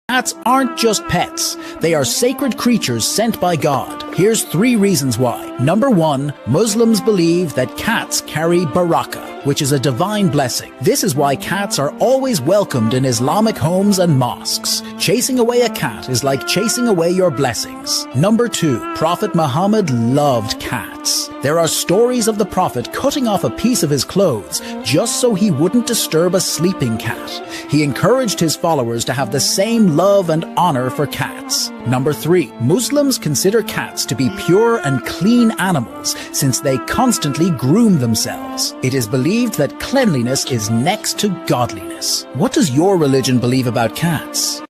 Cats aren't just pets. They are sacred creatures sent by God. Here's 3 reasons why. Number 1, Muslims believe that cats carry baraka, which is a divine blessing. This is why cats are always welcomed in Islamic homes and mosques. Chasing away a cat is like chasing away your blessings. Number 2, Prophet Muhammad loved cats. There are stories of the Prophet cutting off a piece of his clothes just so he wouldn't disturb a sleeping cat. He encouraged his followers to have the same love and honor for cats. Number 3, Muslims consider cats to be pure and clean animals since they constantly groom themselves. It is believed that cleanliness is next to godliness. What does your religion believe about cats?